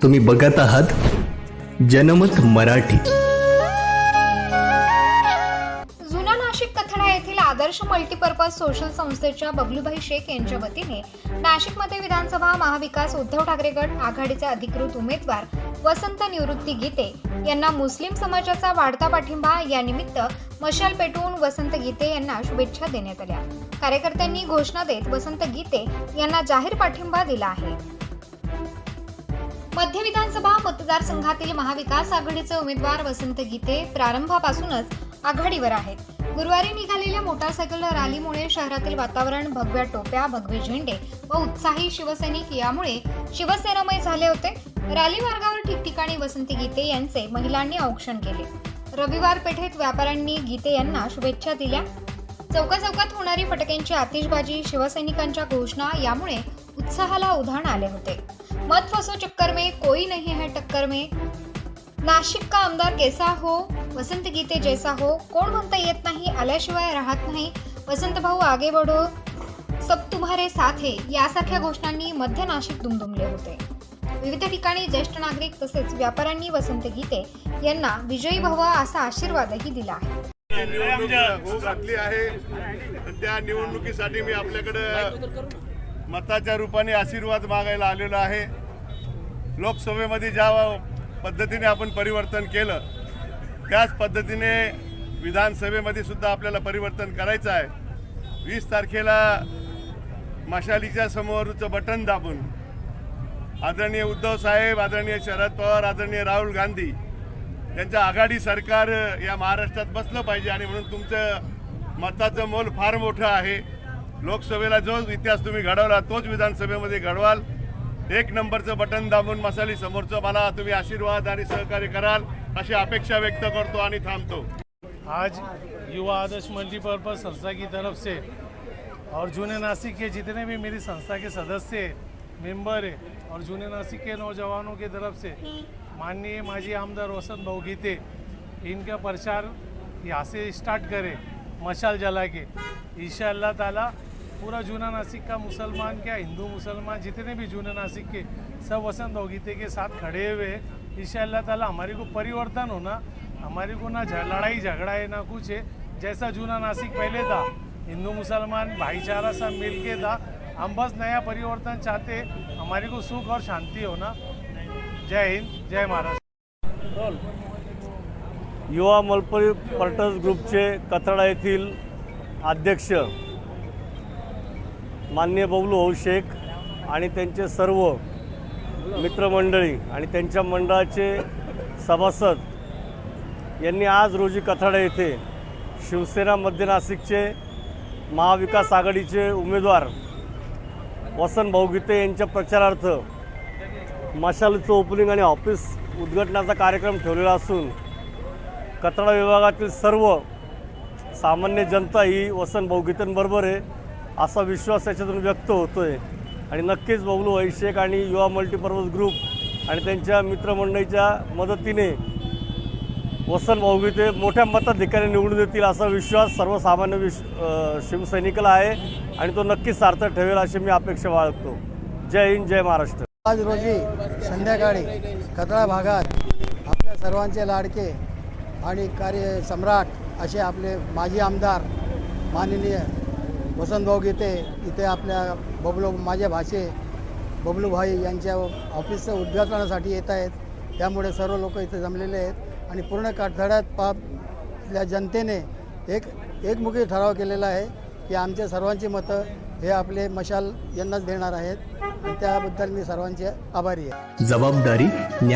तुम्ही बघत आहात जनमत मराठी। जुना नाशिक कथडा येथील आदर्श मल्टीपर्पज सोशल संस्थेच्या बबलूभाई शेख यांच्या वतीने नाशिकमध्ये विधानसभा महाविकास उद्धव ठाकरे गट आघाडीचे अधिकृत उमेदवार वसंत निवृत्ती गीते यांना मुस्लिम समाजाचा वाढता पाठिंबा या निमित्त मशाल पेटवून वसंत गीते यांना शुभेच्छा देण्यात आल्या। कार्यकर्त्यांनी घोषणा देत वसंत गीते यांना जाहीर पाठिंबा दिला आहे। मध्य विधानसभा मतदारसंघातील महाविकास आघाडीचे उमेदवार वसंत गीते प्रारंभापासूनच आघाडीवर आहेत। गुरुवारी निघालेल्या मोटारसायकल रॅलीमुळे शहरातील वातावरण भगव्या टोप्या, भगवे झेंडे व उत्साही शिवसैनिक यामुळे शिवसेनामय झाले होते। रॅली मार्गावर ठिकठिकाणी वसंत गीते यांचे महिलांनी औक्षण केले। रविवार पेठेत व्यापाऱ्यांनी गीते यांना शुभेच्छा दिल्या। चौकाचौकात होणारी फटाक्यांची आतिषबाजी, शिवसैनिकांच्या घोषणा यामुळे उत्साहाला उधाण आले होते। मत फसो चक्कर में, कोई नहीं है टक्कर में, नाशिक का आमदार कैसा हो, वसंत गीते जैसा हो, कोण म्हणता येत नाही, आल्याशिवाय राहत नाही, वसंत भाऊ आगे बढ़ो, सब तुम्हारे साथ है यासारख्या घोषणांनी मध्य नाशिक दुमदुमले होते। विविध ठिकाणी ज्येष्ठ नागरिक तसेच व्यापाऱ्यांनी वसंत गीते यांना विजयी व्हावा असा आशीर्वादही दिला आहे। निवडणूक घातली आहे, त्या निवडणुकीसाठी मी आपल्याकडे मताच्या रूपाने आशीर्वाद मागायला आलेलो आहे। लोकसभेमध्ये ज्या पद्धतीने आपण परिवर्तन केलं त्याच पद्धतीने विधानसभेमध्ये सुद्धा आपल्याला परिवर्तन करायचं आहे। 20 तारखेला मशालीच्या समोरचं बटन दाबून आदरणीय उद्धव साहेब, आदरणीय शरद पवार, आदरणीय राहुल गांधी यांचं आघाडी सरकार या महाराष्ट्रात बसलं पाहिजे आणि म्हणून तुमचं मताचं मोल फार मोठं आहे। लोकसभेला जो इतिहास तुम्ही घडवला तोच विधानसभेमध्ये घडवाल। 1 नंबरचं बटन दाबून मसाली समोरचं मला तुम्ही आशीर्वाद आणि सहकार्य कराल अशी अपेक्षा व्यक्त करतो आणि थांबतो। आज युवा आदर्श मल्टीपर्पज संस्था की तरफ से और जूने नासिक के जितने भी मेरी संस्था के सदस्य मेंबर है और जूने नासिक के नौजवानों की तरफ से माननीय माजी आमदार वसंत भाऊ गीते इनका प्रचार यहाँ से स्टार्ट करें मशाल जला के। इंशाअल्लाह ताला पूरा जूना नासिक का मुसलमान क्या हिंदू मुसलमान जितने भी जूना नासिक के सब वसंत भाऊ गीते के साथ खड़े हुए हैं। इंशाअल्लाह ताला हमारे को परिवर्तन होना, हमारे को ना लड़ाई झगड़ा है ना कुछ है। जैसा जूना नासिक पहले था, हिंदू मुसलमान भाईचारा सब मिल के था, हम बस नया परिवर्तन चाहते, हमारे को सुख और शांति होना। जय हिंद, जय महाराष्ट्र। युवा मल्टीपर्पज ग्रुपचे कथडा येथील अध्यक्ष माननीय बबलूभाऊ शेख आणि त्यांचे सर्व मित्रमंडळी आणि त्यांच्या मंडळाचे सभासद यांनी आज रोजी कथडा येथे शिवसेना मध्य नाशिकचे महाविकास आघाडीचे उमेदवार वसंत भाऊ गीते यांच्या प्रचारार्थ मशालीचं ओपनिंग आणि ऑफिस उद्घाटनाचा कार्यक्रम ठेवलेला असून कथडा विभागातील सर्व सामान्य जनता ही वसंत भाऊ गीतेंबरोबर आहे असा विश्वास याच्यातून व्यक्त होतोय। आणि नक्कीच बबलूभाई शेख आणि युवा मल्टीपर्पज ग्रुप आणि त्यांच्या मित्रमंडळीच्या मदतीने वसंत भाऊ गीते मोठ्या मताधिक्याने निवडून येतील असा विश्वास सर्वसामान्य शिवसैनिकाला आहे आणि तो नक्कीच सार्थक ठेवेल अशी मी अपेक्षा बाळगतो। जय हिंद, जय महाराष्ट्र। आज रोजी संध्याकाळी कथडा भागात आपल्या सर्वांचे लाडके आणि कार्य सम्राट असे आपले माजी आमदार माननीय वसंतभाऊ गीते इथे आपल्या माझ्या भाचे बबलूभाई यांच्या ऑफिसचं उद्घाटनासाठी येत आहेत। त्यामुळे सर्व लोक इथे जमलेले आहेत आणि पूर्ण कथड्यात आपल्या जनतेने एकमुखी ठराव केलेला आहे की आमच्या सर्वांची मतं हे आपले मशाल यांनाच देणार आहेत आणि त्याबद्दल मी सर्वांचे आभारी आहे। जबाबदारी, न्याय